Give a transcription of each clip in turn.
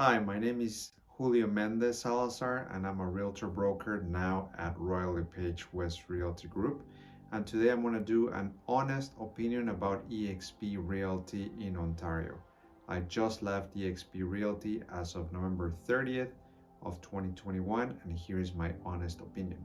Hi, my name is Julio Mendez Salazar, and I'm a Realtor Broker now at Royal LePage West Realty Group. And today I'm going to do an honest opinion about eXp Realty in Ontario. I just left eXp Realty as of November 30th of 2021, and here is my honest opinion.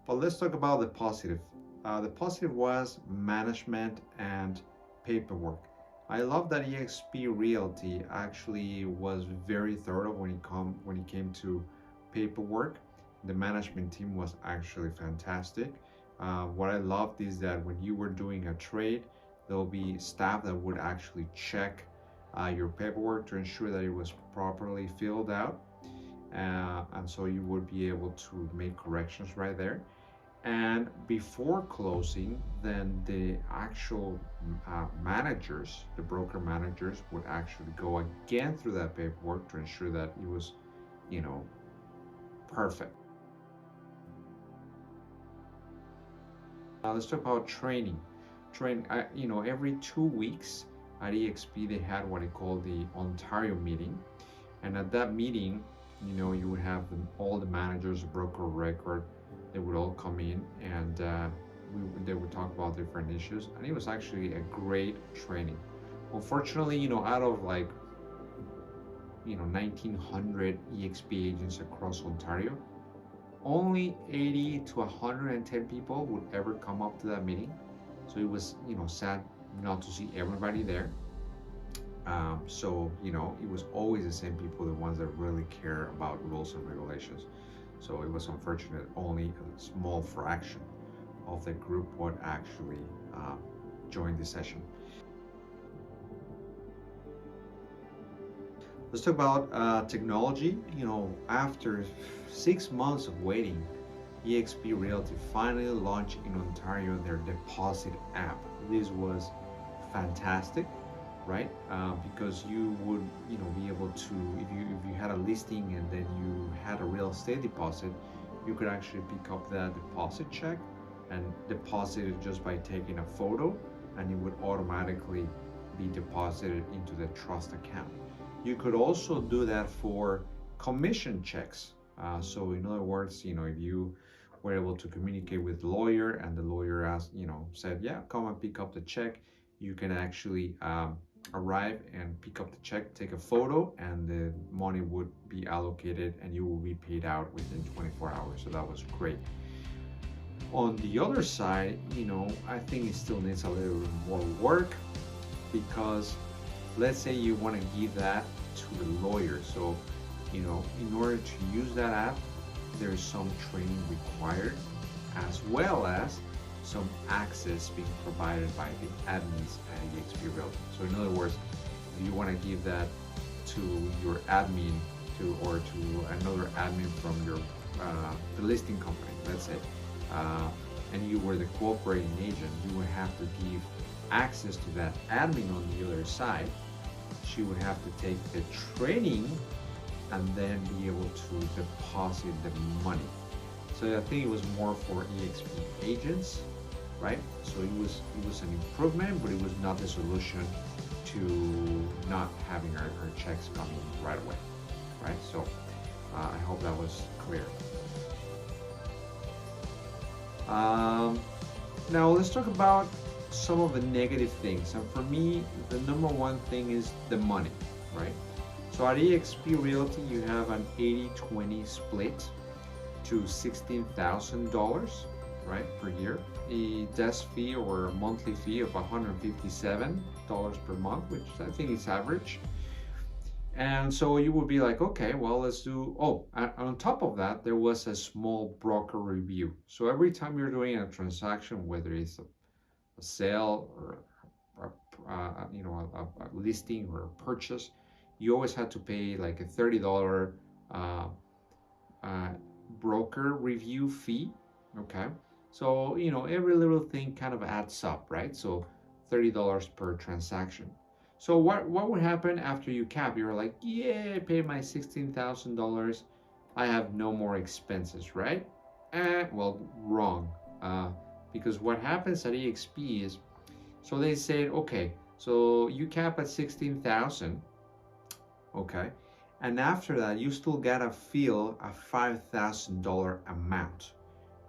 But let's talk about the positive. The positive was management and paperwork. I love that eXp Realty actually was very thorough when it came to paperwork. The management team was actually fantastic. What I loved is that when you were doing a trade, there'll be staff that would actually check your paperwork to ensure that it was properly filled out, and so you would be able to make corrections right there. And before closing, then the actual managers, the broker managers, would actually go again through that paperwork to ensure that it was, you know, perfect. Let's talk about training. Every 2 weeks at eXp they had what they call the Ontario meeting, and at that meeting, you would have all the managers, broker record, they would all come in, and they would talk about different issues, and it was actually a great training. Unfortunately, out of 1900 eXp agents across Ontario, only 80 to 110 people would ever come up to that meeting. So it was, sad not to see everybody there. It was always the same people, the ones that really care about rules and regulations. So it was unfortunate only a small fraction of the group would actually join the session. Let's talk about technology. After 6 months of waiting, eXp Realty finally launched in Ontario their deposit app. This was fantastic, right? Because you would, be able to, if you had a listing and then you had a real estate deposit, you could actually pick up that deposit check and deposit it just by taking a photo, and it would automatically be deposited into the trust account. You could also do that for commission checks. So in other words, if you were able to communicate with the lawyer and the lawyer asked, said, yeah, come and pick up the check, you can actually arrive and pick up the check, take a photo, and the money would be allocated and you will be paid out within 24 hours. So that was great. On the other side, I think it still needs a little more work, because let's say you want to give that to the lawyer. So, in order to use that app, there's some training required, as well as some access being provided by the admins at eXp Realty. So in other words, if you want to give that to your admin or to another admin from your the listing company, let's say, and you were the cooperating agent, you would have to give access to that admin on the other side. She would have to take the training and then be able to deposit the money. So I think it was more for eXp agents, right? So it was an improvement, but it was not the solution to not having our checks coming right away, right? So I hope that was clear. Now let's talk about some of the negative things. And for me, the number one thing is the money, right? So at eXp Realty, you have an 80-20 split to $16,000, right, per year. A desk fee or a monthly fee of $157 per month, which I think is average. And so you would be like, okay, well, let's do, on top of that, there was a small broker review. So every time you're doing a transaction, whether it's a sale or a listing or a purchase, you always had to pay like a $30 broker review fee. Okay, so every little thing kind of adds up, right? So $30 per transaction. So what would happen after you cap? You're like, yeah, I paid my $16,000. I have no more expenses, right? Well, wrong. Because what happens at eXp is, so they said, okay, so you cap at 16,000, okay, And after that, you still gotta fill a $5,000 amount.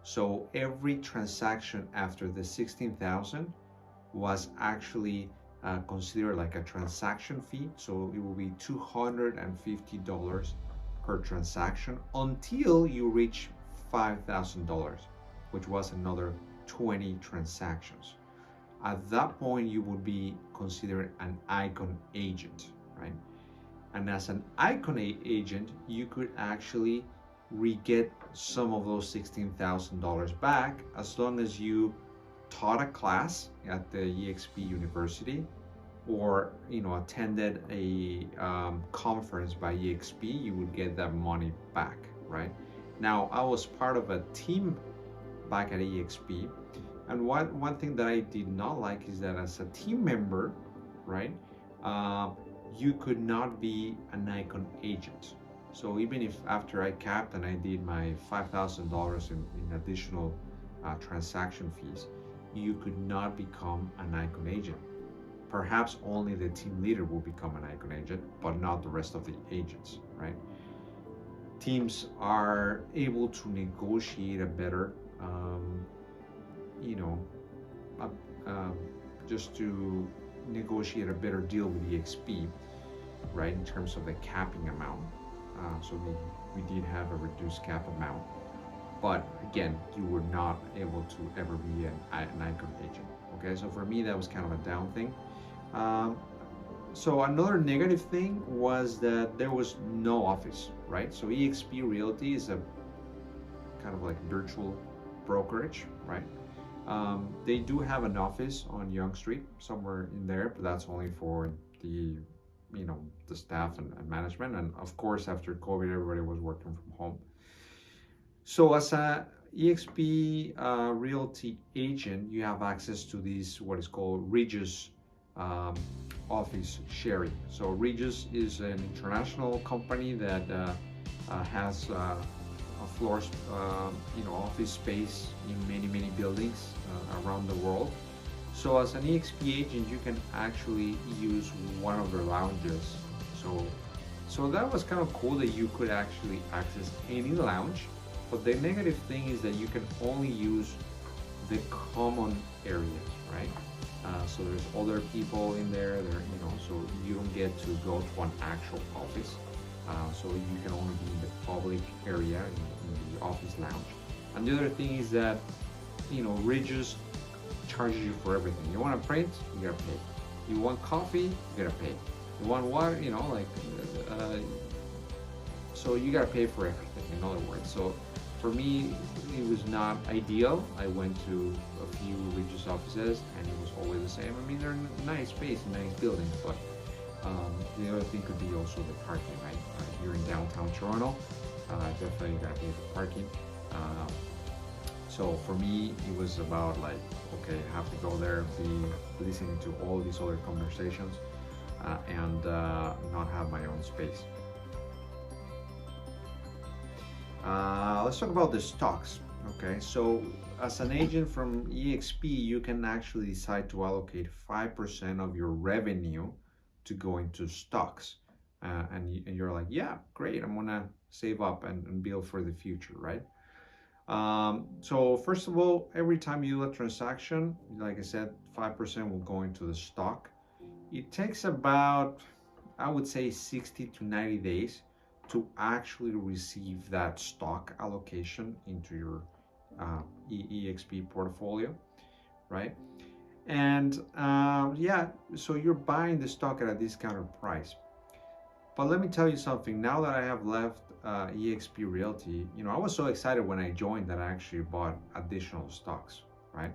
So every transaction after the 16,000 was actually considered like a transaction fee. So it will be $250 per transaction until you reach $5,000, which was another 20 transactions. At that point, you would be considered an icon agent, right? And as an icon agent, you could actually re-get some of those $16,000 back as long as you taught a class at the eXp University, or attended a conference by eXp. You would get that money back, right? Now, I was part of a team back at eXp, and one thing that I did not like is that as a team member, right, you could not be an icon agent. So even if after I capped and I did my $5,000 in additional transaction fees, you could not become an icon agent. Perhaps only the team leader will become an icon agent, but not the rest of the agents, right? Teams are able to negotiate a better, you know, uh, just to negotiate a better deal with eXp, right, in terms of the capping amount. So we did have a reduced cap amount, but again, you were not able to ever be an icon agent. Okay, so for me that was kind of a down thing. So another negative thing was that there was no office, right? So eXp Realty is a kind of like virtual brokerage, right? They do have an office on Yonge Street, somewhere in there, but that's only for the the staff and management. And of course, after COVID, everybody was working from home. So as a eXp Realty agent, you have access to these, what is called Regus office sharing. So Regus is an international company that has a floor, office space in many buildings around the world. So as an eXp agent, you can actually use one of their lounges. So that was kind of cool that you could actually access any lounge. But the negative thing is that you can only use the common areas, right? So there's other people in there, so you don't get to go to an actual office. So you can only be in the public area, in the office lounge. And the other thing is that, Regus charges you for everything. You want to print, you gotta pay. You want coffee, you gotta pay. You want water, so you gotta pay for everything, in other words. So for me, it was not ideal. I went to a few Regus offices and it was always the same. I mean, they're nice space, nice buildings, but the other thing could be also the parking, right? You're in downtown Toronto, definitely gotta pay for parking. So for me, it was about like, okay, I have to go there, be listening to all these other conversations, and not have my own space. Let's talk about the stocks. Okay, so as an agent from eXp, you can actually decide to allocate 5% of your revenue to go into stocks. And you're like, yeah, great, I'm gonna save up and build for the future, right? So first of all, every time you do a transaction, like I said, 5% will go into the stock. It takes about, I would say, 60 to 90 days to actually receive that stock allocation into your eXp portfolio, right? And yeah, so you're buying the stock at a discounted price. But let me tell you something, now that I have left eXp Realty, I was so excited when I joined that I actually bought additional stocks, right?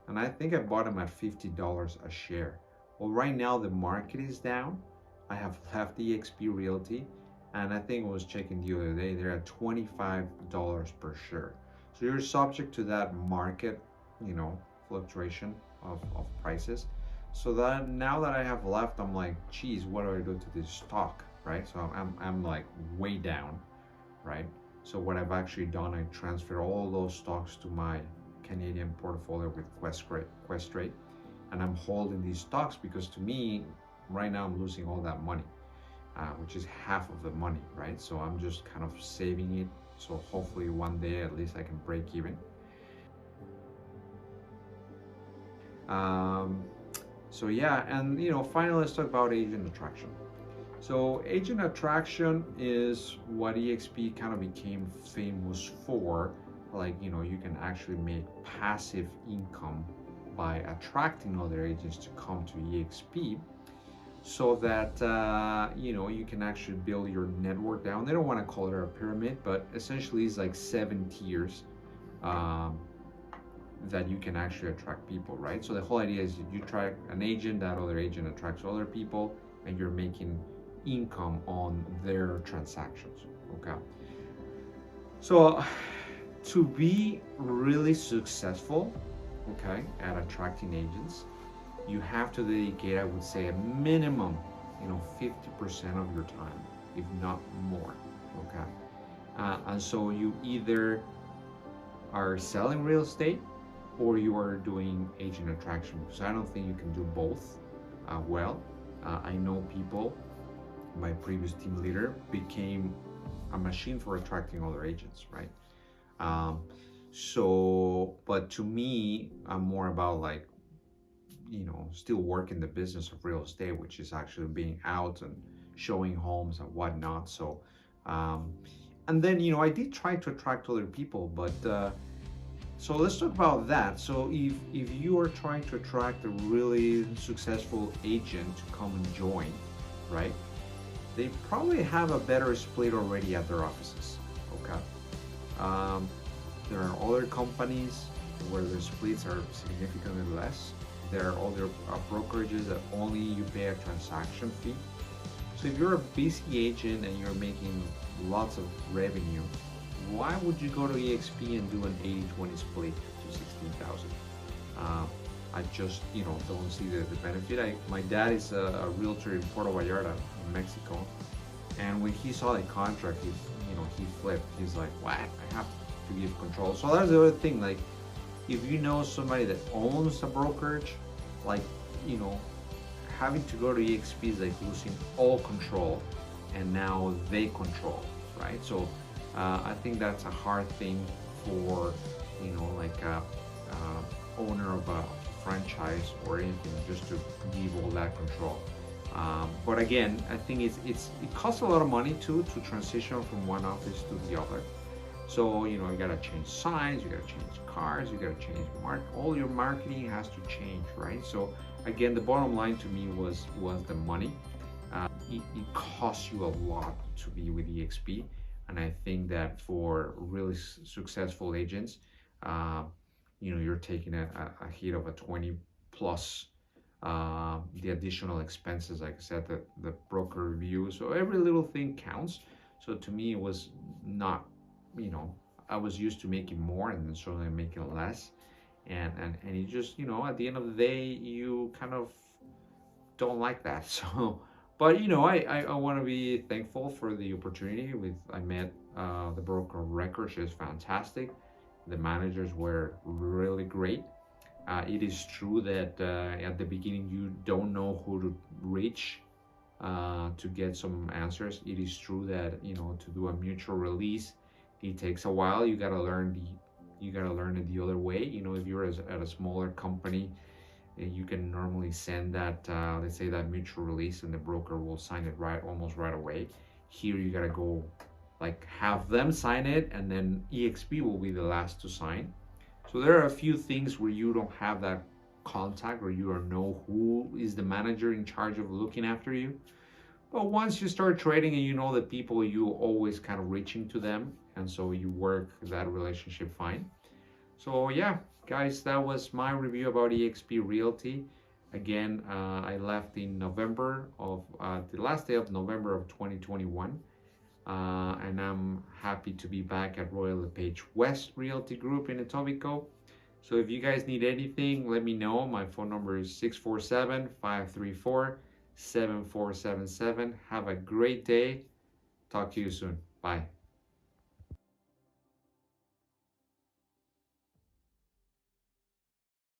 And I think I bought them at $50 a share. Well, right now the market is down. I have left eXp Realty, and I think I was checking the other day, they're at $25 per share. So you're subject to that market, fluctuation of prices. So that now that I have left, I'm like, geez, what do I do to this stock, right? So I'm like way down, right? So what I've actually done, I transfer all those stocks to my Canadian portfolio with Questrade, and I'm holding these stocks because to me, right now I'm losing all that money. which is half of the money, right? So I'm just kind of saving it. So hopefully one day at least I can break even. Um, so yeah, and finally let's talk about agent attraction. So agent attraction is what eXp kind of became famous for. Like, you can actually make passive income by attracting other agents to come to eXp, so that you can actually build your network down. They don't want to call it a pyramid, but essentially it's like 7 tiers um, that you can actually attract people, right? So the whole idea is you attract an agent, that other agent attracts other people, and you're making income on their transactions. Okay, so to be really successful, okay, at attracting agents, you have to dedicate, I would say, a minimum 50% of your time, if not more. Okay, and so you either are selling real estate or you are doing agent attraction, because I don't think you can do both well. I know people, my previous team leader became a machine for attracting other agents, right? Um, but to me, I'm more about like, still working the business of real estate, which is actually being out and showing homes and whatnot. So, um, and then, I did try to attract other people, but so let's talk about that. So if you are trying to attract a really successful agent to come and join, right? They probably have a better split already at their offices. Okay. Um, there are other companies where the splits are significantly less. There are other brokerages that only you pay a transaction fee. So if you're a busy agent and you're making lots of revenue, why would you go to eXp and do an 80-20 split to 16,000? I just don't see the benefit. My dad is a realtor in Puerto Vallarta, in Mexico, and when he saw the contract, he flipped. He's like, "What? I have to give control." So that's the other thing. Like, if you know somebody that owns a brokerage, like having to go to eXp is like losing all control, and now they control, right? So I think that's a hard thing for like a owner of a franchise or anything, just to give all that control. But again, I think it costs a lot of money to transition from one office to the other. So you gotta change signs, you gotta change cars, you gotta change all your marketing has to change, right? So again, the bottom line to me was the money. It costs you a lot to be with eXp, and I think that for really successful agents, uh, you're taking a hit of a 20 plus the additional expenses, like I said, the broker review. So every little thing counts. So to me, it was not, I was used to making more and then suddenly making less. And it just, at the end of the day, you kind of don't like that. So, but I want to be thankful for the opportunity. I met the broker of record. She was fantastic. The managers were really great. It is true that at the beginning you don't know who to reach to get some answers. It is true that to do a mutual release, it takes a while. You gotta learn it the other way. If you're at a smaller company, you can normally send that let's say that mutual release, and the broker will sign it almost right away. Here you gotta go, like, have them sign it, and then eXp will be the last to sign. So there are a few things where you don't have that contact, or you don't know who is the manager in charge of looking after you. But once you start trading and you know the people, you always kind of reaching to them, and so you work that relationship fine. So yeah, guys, that was my review about eXp Realty. Again, I left in November of the last day of November of 2021. And I'm happy to be back at Royal LePage West Realty Group in Etobicoke. So if you guys need anything, let me know. My phone number is 647-534-7477. Have a great day. Talk to you soon. Bye.